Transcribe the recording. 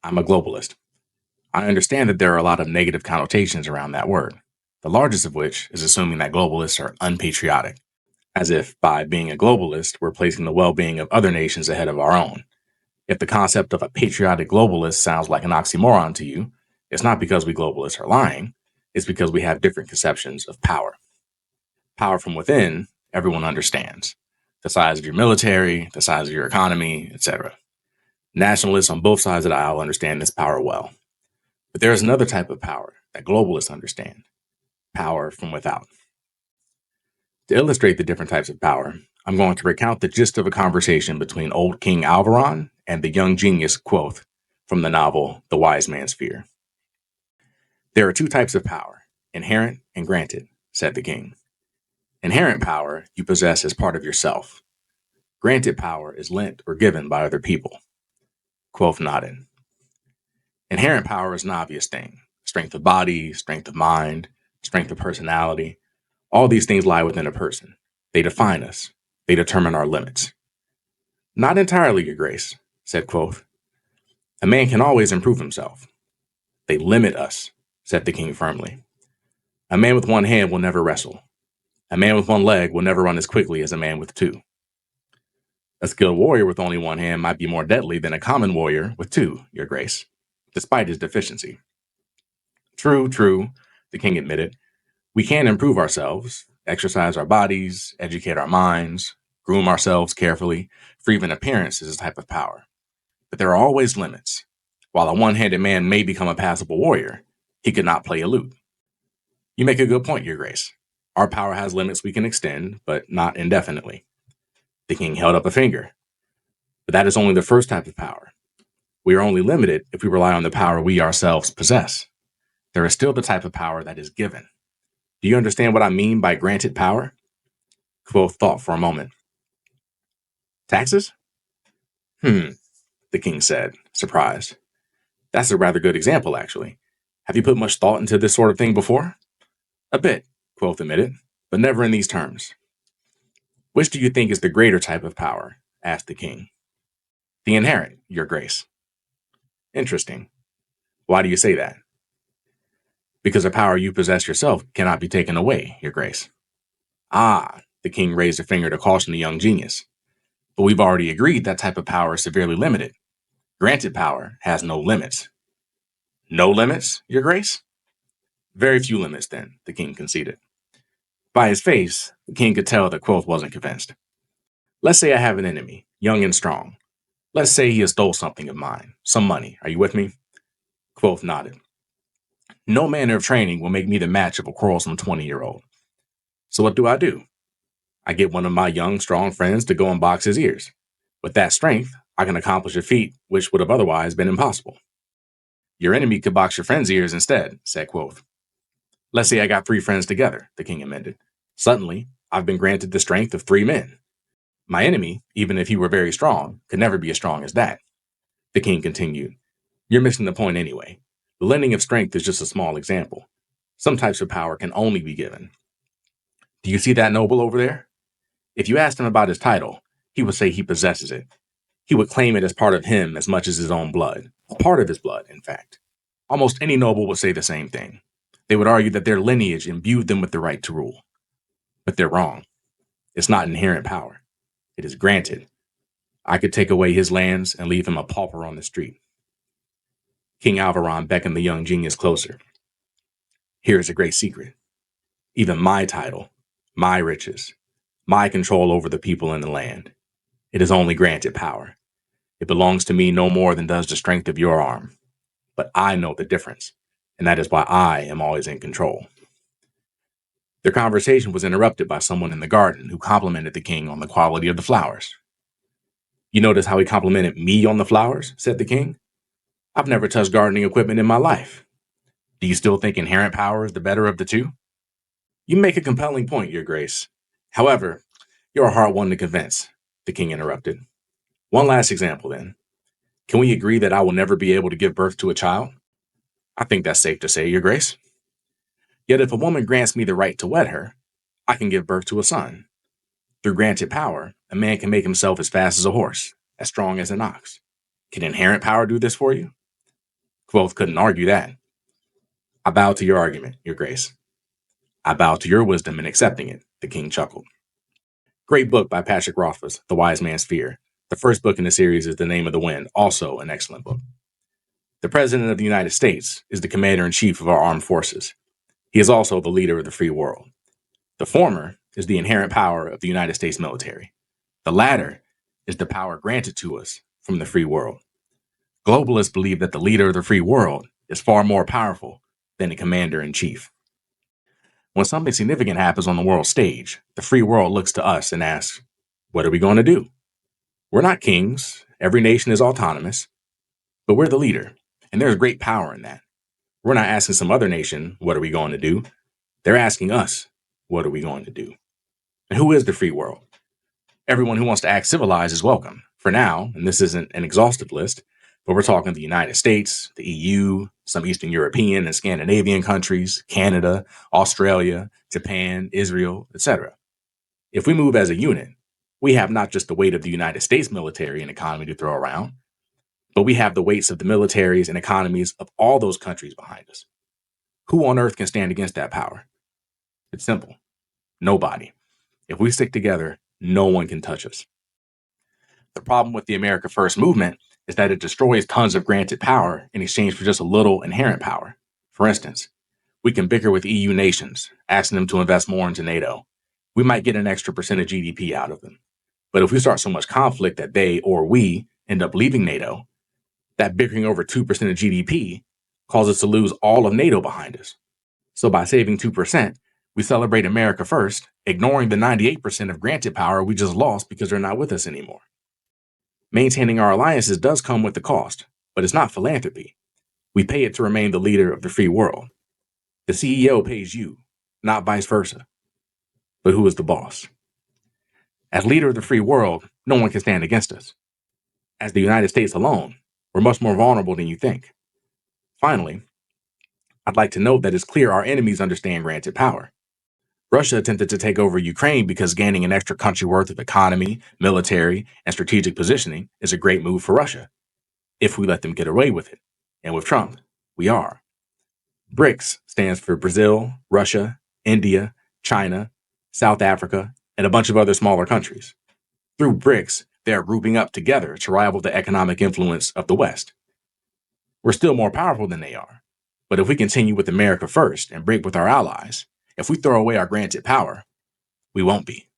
I'm a globalist. I understand that there are a lot of negative connotations around that word, the largest of which is assuming that globalists are unpatriotic, as if by being a globalist, we're placing the well being of other nations ahead of our own. If the concept of a patriotic globalist sounds like an oxymoron to you, it's not because we globalists are lying, it's because we have different conceptions of power. Power from within, everyone understands. The size of your military, the size of your economy, etc. Nationalists on both sides of the aisle understand this power well. But there is another type of power that globalists understand: power from without. To illustrate the different types of power, I'm going to recount the gist of a conversation between old King Alvaron and the young genius Quoth from the novel The Wise Man's Fear. There are two types of power, inherent and granted, said the king. Inherent power you possess as part of yourself. Granted power is lent or given by other people. Quoth nodded. Inherent power is an obvious thing: strength of body, strength of mind, strength of personality. All these things lie within a person. They define us. They determine our limits. Not entirely, Your Grace, said Quoth. A man can always improve himself. They limit us, said the king firmly. A man with one hand will never wrestle. A man with one leg will never run as quickly as a man with two. A skilled warrior with only one hand might be more deadly than a common warrior with two, Your Grace, despite his deficiency. True, the king admitted. We can improve ourselves, exercise our bodies, educate our minds, groom ourselves carefully, for even appearance is a type of power. But there are always limits. While a one-handed man may become a passable warrior, he could not play a lute. You make a good point, Your Grace. Our power has limits we can extend, but not indefinitely. The king held up a finger. But that is only the first type of power. We are only limited if we rely on the power we ourselves possess. There is still the type of power that is given. Do you understand what I mean by granted power? Quoth thought for a moment. Taxes? The king said, surprised. That's a rather good example, actually. Have you put much thought into this sort of thing before? A bit, Quoth admitted, but never in these terms. Which do you think is the greater type of power? Asked the king. The inherent, Your Grace. Interesting. Why do you say that? Because a power you possess yourself cannot be taken away, Your Grace. Ah, the king raised a finger to caution the young genius. But we've already agreed that type of power is severely limited. Granted power has no limits. No limits, Your Grace? Very few limits, then, the king conceded. By his face, the king could tell that Quoth wasn't convinced. Let's say I have an enemy, young and strong. Let's say he has stole something of mine, some money. Are you with me? Quoth nodded. No manner of training will make me the match of a quarrelsome 20-year-old. So what do? I get one of my young, strong friends to go and box his ears. With that strength, I can accomplish a feat which would have otherwise been impossible. Your enemy could box your friend's ears instead, said Quoth. Let's say I got 3 friends together, the king amended. Suddenly, I've been granted the strength of 3 men. My enemy, even if he were very strong, could never be as strong as that. The king continued. You're missing the point anyway. The lending of strength is just a small example. Some types of power can only be given. Do you see that noble over there? If you asked him about his title, he would say he possesses it. He would claim it as part of him as much as his own blood. A part of his blood, in fact. Almost any noble would say the same thing. They would argue that their lineage imbued them with the right to rule. But they're wrong. It's not inherent power. It is granted. I could take away his lands and leave him a pauper on the street. King Alvaron beckoned the young genius closer. Here is a great secret. Even my title, my riches, my control over the people in the land. It is only granted power. It belongs to me no more than does the strength of your arm. But I know the difference, and that is why I am always in control. Their conversation was interrupted by someone in the garden who complimented the king on the quality of the flowers. You notice how he complimented me on the flowers? Said the king. I've never touched gardening equipment in my life. Do you still think inherent power is the better of the two? You make a compelling point, Your Grace. However, you're a hard one to convince, the king interrupted. One last example, then. Can we agree that I will never be able to give birth to a child? I think that's safe to say, Your Grace. Yet if a woman grants me the right to wed her, I can give birth to a son. Through granted power, a man can make himself as fast as a horse, as strong as an ox. Can inherent power do this for you? Quoth couldn't argue that. I bow to your argument, your grace. I bow to your wisdom in accepting it, the king chuckled. Great book by Patrick Rothfuss, The Wise Man's Fear. The first book in the series is The Name of the Wind, also an excellent book. The President of the United States is the commander-in-chief of our armed forces. He is also the leader of the free world. The former is the inherent power of the United States military. The latter is the power granted to us from the free world. Globalists believe that the leader of the free world is far more powerful than the commander-in-chief. When something significant happens on the world stage, the free world looks to us and asks, what are we going to do? We're not kings. Every nation is autonomous, but we're the leader, and there's great power in that. We're not asking some other nation, what are we going to do? They're asking us, what are we going to do? And who is the free world? Everyone who wants to act civilized is welcome. For now, and this isn't an exhaustive list, but we're talking the United States, the EU, some Eastern European and Scandinavian countries, Canada, Australia, Japan, Israel, etc. If we move as a unit, we have not just the weight of the United States military and economy to throw around, but we have the weights of the militaries and economies of all those countries behind us. Who on earth can stand against that power? It's simple. Nobody. If we stick together, no one can touch us. The problem with the America First movement is that it destroys tons of granted power in exchange for just a little inherent power. For instance, we can bicker with EU nations, asking them to invest more into NATO. We might get an extra % of GDP out of them. But if we start so much conflict that they or we end up leaving NATO, that bickering over 2% of GDP causes us to lose all of NATO behind us. So by saving 2%, we celebrate America first, ignoring the 98% of granted power we just lost because they're not with us anymore. Maintaining our alliances does come with the cost, but it's not philanthropy. We pay it to remain the leader of the free world. The CEO pays you, not vice versa. But who is the boss? As leader of the free world, no one can stand against us. As the United States alone, we're much more vulnerable than you think. Finally, I'd like to note that it's clear our enemies understand granted power. Russia attempted to take over Ukraine because gaining an extra country worth of economy, military, and strategic positioning is a great move for Russia, if we let them get away with it. And with Trump, we are. BRICS stands for Brazil, Russia, India, China, South Africa, and a bunch of other smaller countries. Through BRICS, they are grouping up together to rival the economic influence of the West. We're still more powerful than they are. But if we continue with America first and break with our allies, if we throw away our granted power, we won't be.